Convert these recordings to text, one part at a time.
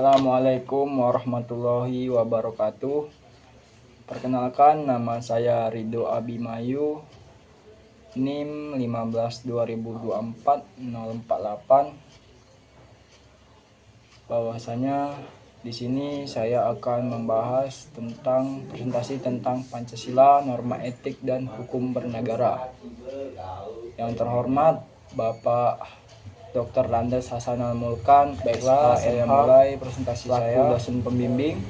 Assalamualaikum warahmatullahi wabarakatuh. Perkenalkan, nama saya Ridho Abimayu, NIM 15 2024 048. Bahwasanya di sini saya akan membahas tentang presentasi tentang Pancasila, norma etik dan hukum bernegara. Yang terhormat Bapak Dr. Landes Hasanal Mulkan, baiklah saya mulai presentasi saya dosen pembimbing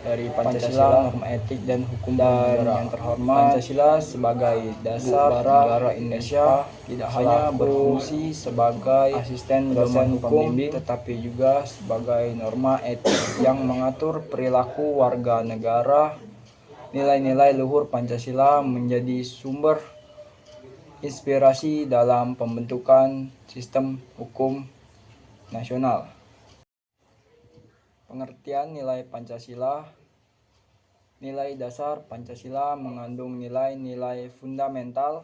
dari Pancasila, norma etik dan hukum bernegara. Yang terhormat, Pancasila sebagai dasar negara Indonesia tidak hanya berfungsi sebagai asisten dosen pembimbing, tetapi juga sebagai norma etik yang mengatur perilaku warga negara. Nilai-nilai luhur Pancasila menjadi sumber inspirasi dalam pembentukan sistem hukum nasional. Pengertian nilai Pancasila. Nilai dasar Pancasila mengandung nilai-nilai fundamental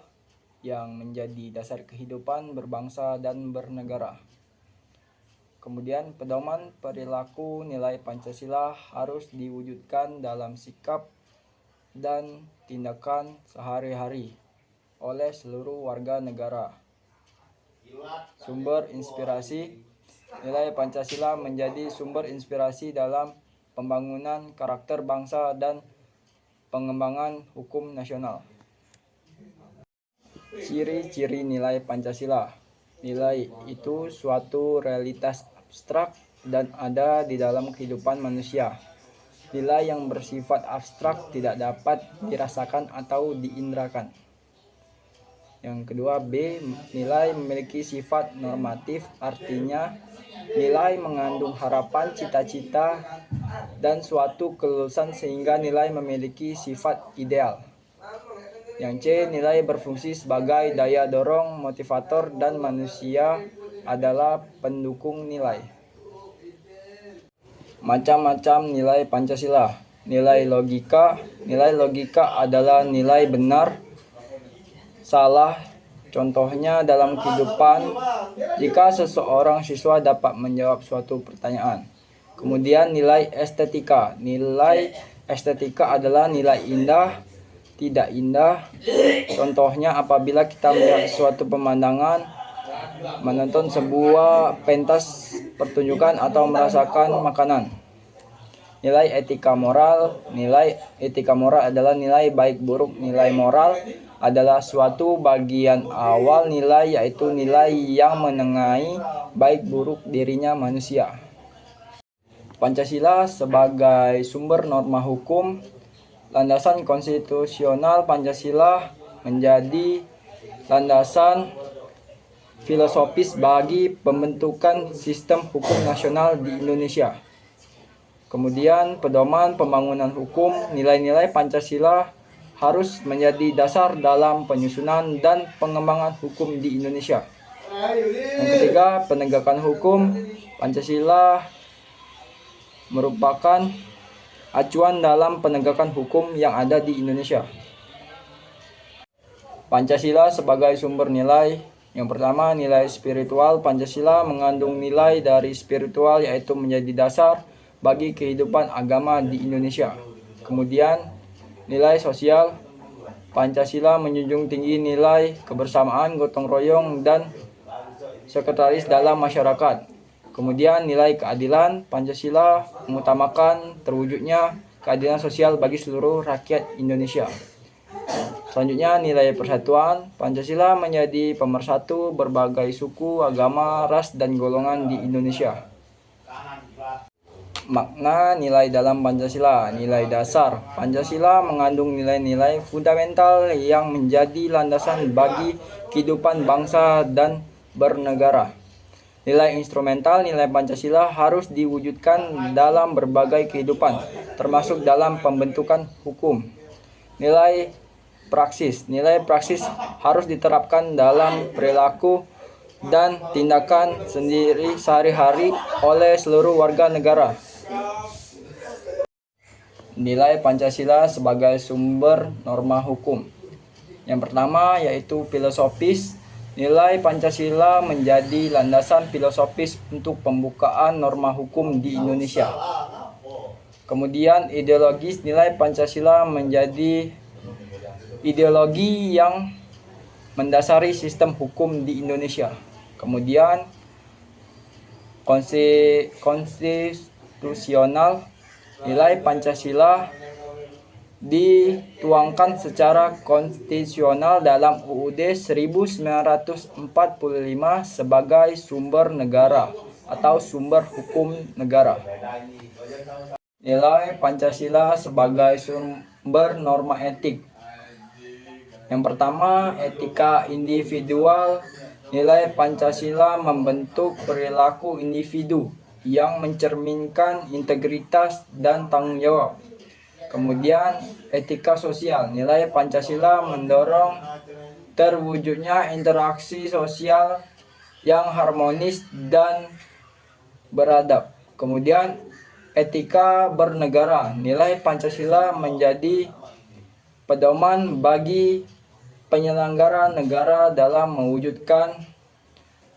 yang menjadi dasar kehidupan berbangsa dan bernegara. Kemudian pedoman perilaku nilai Pancasila harus diwujudkan dalam sikap dan tindakan sehari-hari oleh seluruh warga negara. Sumber inspirasi. Nilai Pancasila menjadi sumber inspirasi dalam pembangunan karakter bangsa dan pengembangan hukum nasional. Ciri-ciri nilai Pancasila. Nilai itu suatu realitas abstrak dan ada di dalam kehidupan manusia. Nilai yang bersifat abstrak tidak dapat dirasakan atau diindrakan. Yang kedua, B. Nilai memiliki sifat normatif, artinya nilai mengandung harapan, cita-cita, dan suatu kelulusan sehingga nilai memiliki sifat ideal. Yang C. Nilai berfungsi sebagai daya dorong, motivator, dan manusia adalah pendukung nilai. Macam-macam nilai Pancasila. Nilai logika. Nilai logika adalah nilai benar, salah. Contohnya dalam kehidupan, jika seseorang siswa dapat menjawab suatu pertanyaan. Kemudian nilai estetika. Nilai estetika adalah nilai indah, tidak indah. Contohnya apabila kita melihat suatu pemandangan, menonton sebuah pentas pertunjukan atau merasakan makanan. Nilai etika moral. Nilai etika moral adalah nilai baik buruk. Nilai moral adalah suatu bagian awal nilai, yaitu nilai yang menengahi baik buruk dirinya manusia. Pancasila sebagai sumber norma hukum. Landasan konstitusional Pancasila menjadi landasan filosofis bagi pembentukan sistem hukum nasional di Indonesia. Kemudian pedoman pembangunan hukum. Nilai-nilai Pancasila harus menjadi dasar dalam penyusunan dan pengembangan hukum di Indonesia. Yang ketiga, penegakan hukum. Pancasila merupakan acuan dalam penegakan hukum yang ada di Indonesia. Pancasila sebagai sumber nilai. Yang pertama, nilai spiritual. Pancasila mengandung nilai dari spiritual, yaitu menjadi dasar bagi kehidupan agama di Indonesia. Kemudian nilai sosial. Pancasila menjunjung tinggi nilai kebersamaan, gotong royong, dan sekretaris dalam masyarakat. Kemudian nilai keadilan. Pancasila mengutamakan terwujudnya keadilan sosial bagi seluruh rakyat Indonesia. Selanjutnya nilai persatuan. Pancasila menjadi pemersatu berbagai suku, agama, ras, dan golongan di Indonesia. Makna nilai dalam Pancasila. Nilai dasar. Pancasila mengandung nilai-nilai fundamental yang menjadi landasan bagi kehidupan bangsa dan bernegara. Nilai instrumental. Nilai Pancasila harus diwujudkan dalam berbagai kehidupan, termasuk dalam pembentukan hukum. Nilai praksis. Nilai praksis harus diterapkan dalam perilaku dan tindakan sehari-hari oleh seluruh warga negara. Nilai Pancasila sebagai sumber norma hukum. Yang pertama yaitu filosofis. Nilai Pancasila menjadi landasan filosofis untuk pembukaan norma hukum di Indonesia. Kemudian ideologis, nilai Pancasila menjadi ideologi yang mendasari sistem hukum di Indonesia. Kemudian konstitusional, nilai Pancasila dituangkan secara konstitusional dalam UUD 1945 sebagai sumber negara atau sumber hukum negara. Nilai Pancasila sebagai sumber norma etik. Yang pertama, etika individual. Nilai Pancasila membentuk perilaku individu yang mencerminkan integritas dan tanggung jawab. Kemudian etika sosial, nilai Pancasila mendorong terwujudnya interaksi sosial yang harmonis dan beradab. Kemudian etika bernegara, nilai Pancasila menjadi pedoman bagi penyelenggara negara dalam mewujudkan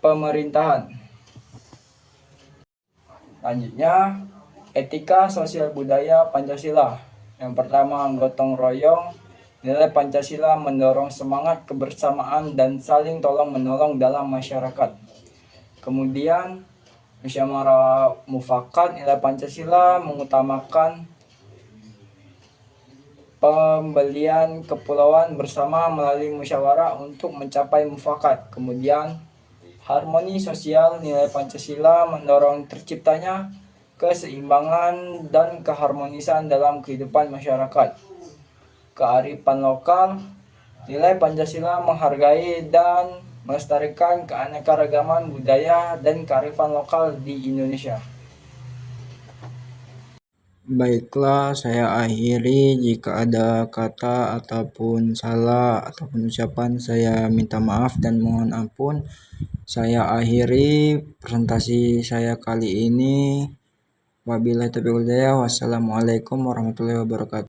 pemerintahan. Selanjutnya, etika sosial budaya Pancasila. Yang pertama, gotong royong. Nilai Pancasila mendorong semangat kebersamaan dan saling tolong-menolong dalam masyarakat. Kemudian, musyawarah mufakat. Nilai Pancasila mengutamakan pembelian kepulauan bersama melalui musyawarah untuk mencapai mufakat. Kemudian, harmoni sosial. Nilai Pancasila mendorong terciptanya keseimbangan dan keharmonisan dalam kehidupan masyarakat. Kearifan lokal, nilai Pancasila menghargai dan melestarikan keanekaragaman budaya dan kearifan lokal di Indonesia. Baiklah, saya akhiri. Jika ada kata ataupun salah ataupun ucapan, saya minta maaf dan mohon ampun. Saya akhiri presentasi saya kali ini. Wabillahi taufiq wal hidayah. Wassalamualaikum warahmatullahi wabarakatuh.